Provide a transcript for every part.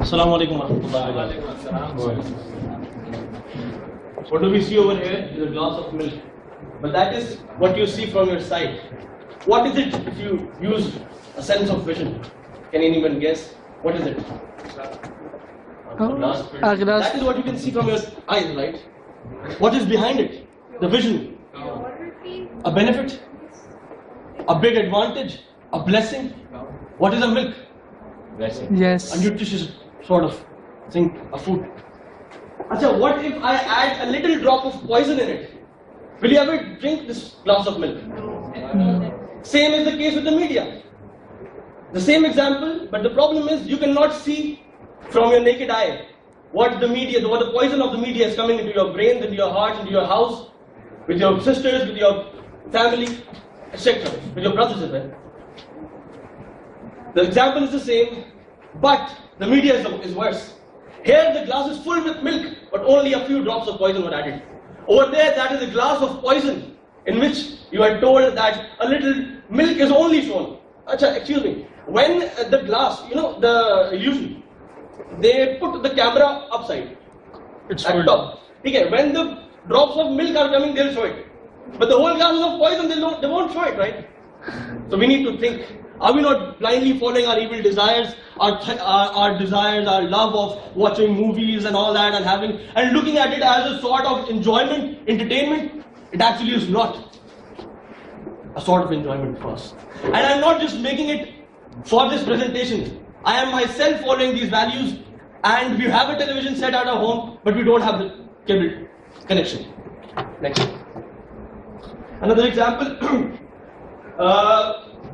Assalamu alaikum warahmatullahi wabarakatuh. What do we see over here is a glass of milk. But that is what you see from your side. What is it if you use a sense of vision? Can anyone guess? What is it? glass. That is what you can see from your eyes, right? What is behind it? The vision. A benefit? A big advantage? A blessing? What is a milk? Blessing. Yes. A nutritious sort of thing, a food. Achha, what if I add a little drop of poison in it? Will you ever drink this glass of milk? Same is the case with the media. The same example, but the problem is you cannot see from your naked eye what the media, what the poison of the media is coming into your brain, into your heart, into your house, with your sisters, with your family, etc., with your brothers as well. The example is the same, but the media is worse. Here the glass is full with milk, but only a few drops of poison were added. Over there, that is a glass of poison in which you are told that a little milk is only shown. Achha, excuse me. When the glass, the illusion, they put the camera upside. It's at top. Okay, when the drops of milk are coming, they'll show it. But the whole glass is of poison, they won't show it, right? So we need to think. Are we not blindly following our evil desires, our desires, our love of watching movies and all that and looking at it as a sort of enjoyment, entertainment? It actually is not a sort of enjoyment for us. And I'm not just making it for this presentation. I am myself following these values, and we have a television set at our home, but we don't have the cable connection. Next. Another example.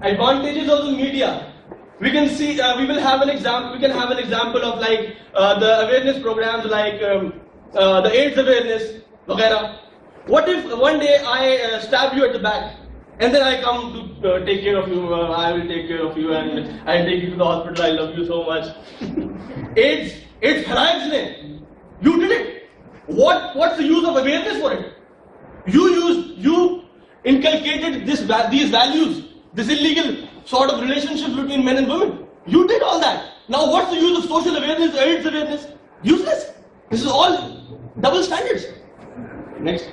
Advantages of the media. We can see. We will have an example. We can have an example of like the awareness programs, like the AIDS awareness, etc. What if one day I stab you at the back, and then I come to take care of you? I will take care of you, and I'll take you to the hospital. I love you so much. AIDS pharaohs ne. You did it. What's the use of awareness for it? You inculcated these values. This illegal sort of relationships between men and women. You did all that. Now what's the use of social awareness, AIDS awareness? Useless. This is all double standards. Next.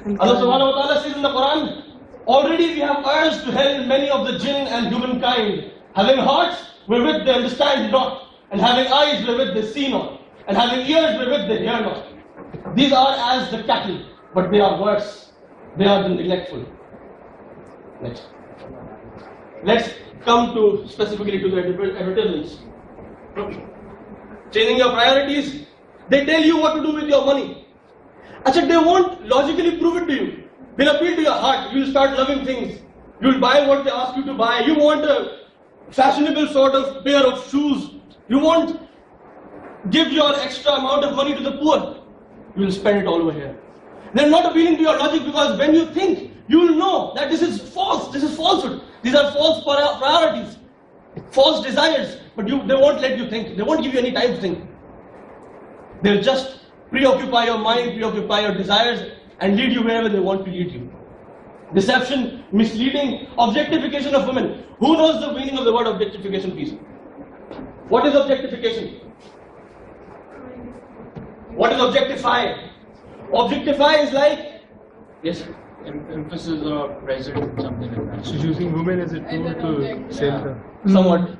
Allah subhanahu wa ta'ala says in the Quran, already we have urged to hell many of the jinn and humankind, having hearts wherewith they understand not, and having eyes wherewith they see not, and having ears wherewith they hear not. These are as the cattle, but they are worse. They are the neglectful. Next. Let's come to specifically to the advertisements. Changing your priorities. They tell you what to do with your money. Achha, they won't logically prove it to you. They'll appeal to your heart. You'll start loving things. You'll buy what they ask you to buy. You want a fashionable sort of pair of shoes. You won't give your extra amount of money to the poor. You'll spend it all over here. They're not appealing to your logic because when you think, you will know that this is false, this is falsehood. These are false priorities, false desires, but they won't let you think. They won't give you any time to think. They'll just preoccupy your mind, preoccupy your desires, and lead you wherever they want to lead you. Deception, misleading, objectification of women. Who knows the meaning of the word objectification, please? What is objectification? What is objectify? Objectify is like, yes, emphasis or present, something like that. So using women as a tool to sell the... Somewhat.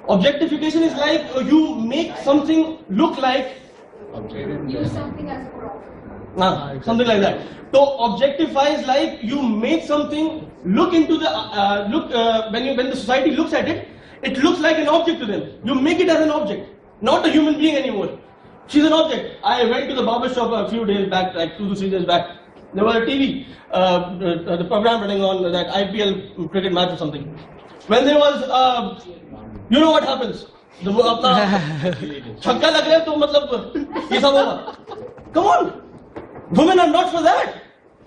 Objectification is like you make something look like... Use something as a prop. Exactly. Something like that. So objectify is like you make something look into the... when the society looks at it, it looks like an object to them. You make it as an object, not a human being anymore. She's an object. I went to the barber shop a few days back, like 2 to 3 days back. There was a TV, the program running on that IPL cricket match or something. When there was, you know what happens? Chakka lag raha hai to matlab ye sab hoga. Come on, women are not for that.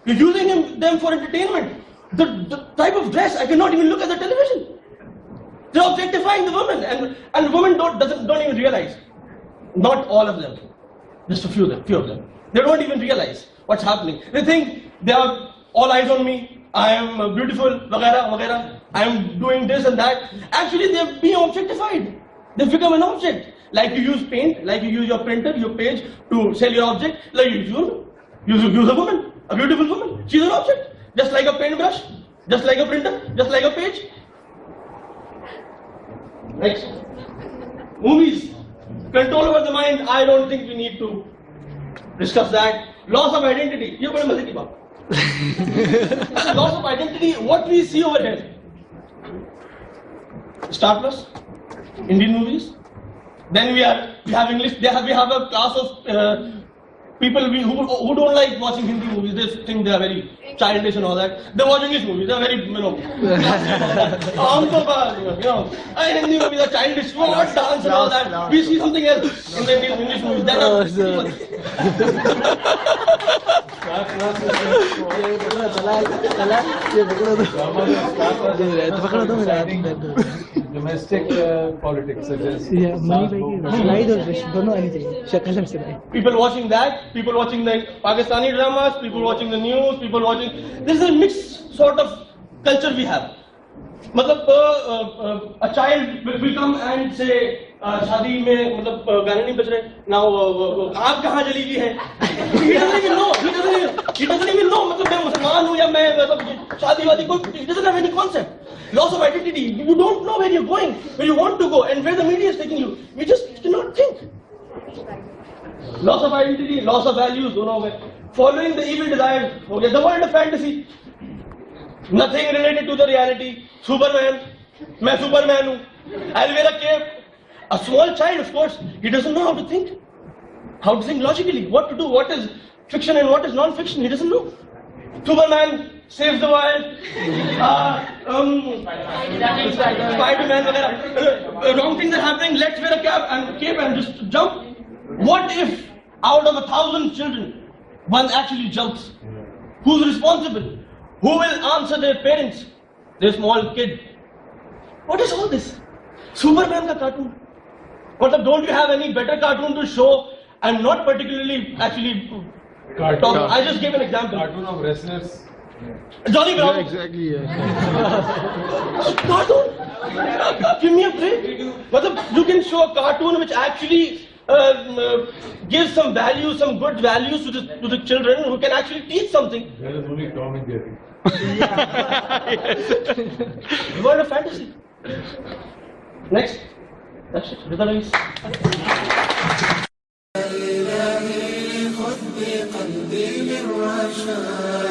You're using them for entertainment. The type of dress, I cannot even look at the television. They're objectifying the women, and women don't even realize. Not all of them, just a few of them. They don't even realize what's happening. They think they are all eyes on me. I am beautiful, वगैरह. I am doing this and that. Actually, they're being objectified. They become an object. Like you use paint, like you use your printer, your page to sell your object. Like you use a woman, a beautiful woman. She's an object, just like a paintbrush, just like a printer, just like a page. Next, movies, control over the mind. I don't think we need to discuss that. Loss of identity. ये बड़े मजे की बात. Loss of identity. What we see over here. Star Plus, Indian movies. Then we have English. We have a class of people who don't like watching Hindi movies. They think they are very childish and all that. They watch English movies. They are very Hindi movies are childish. What dance and all that. We see something else in the English movies. That domestic politics such as people watching that, people watching the Pakistani dramas, people watching the news, people watching. This is a mixed sort of culture we have. मतलब a child will come and say शादी में मतलब गाने नहीं बज रहे now आग कहाँ जली हुई है. He doesn't even know. He doesn't even know. मतलब मैं मुसलमान हूँ या मैं मतलब शादी वादी कोई. He doesn't have any concept. Loss of identity. You don't know where you're going, where you want to go, and where the media is taking you. You just cannot think. Loss of identity, loss of values. दोनों में. Following the evil desires. हो गया. The world of fantasy. Nothing related to the reality. Superman. मैं Superman हूँ. I'll wear a cape. A small child, of course, he doesn't know how to think logically, what to do, what is fiction and what is non-fiction. He doesn't know. Superman saves the world. Spider-Man, wrong things are happening. Let's wear a cape and just jump. What if out of 1,000 children, one actually jumps? Who's responsible? Who will answer their parents? Their small kid. What is all this? Superman ka cartoon. But don't you have any better cartoon to show? I'm not particularly actually talking. I just gave an example. Cartoon of wrestlers. Johnny Brown. Yeah, exactly. Yeah. Cartoon? Give me a break. You can show a cartoon which actually gives some value, some good values to the children who can actually teach something. There is only Tom and Jerry. You are a fantasy. Next. That's it. Rizal إلهي خذ بقلبي للرشاد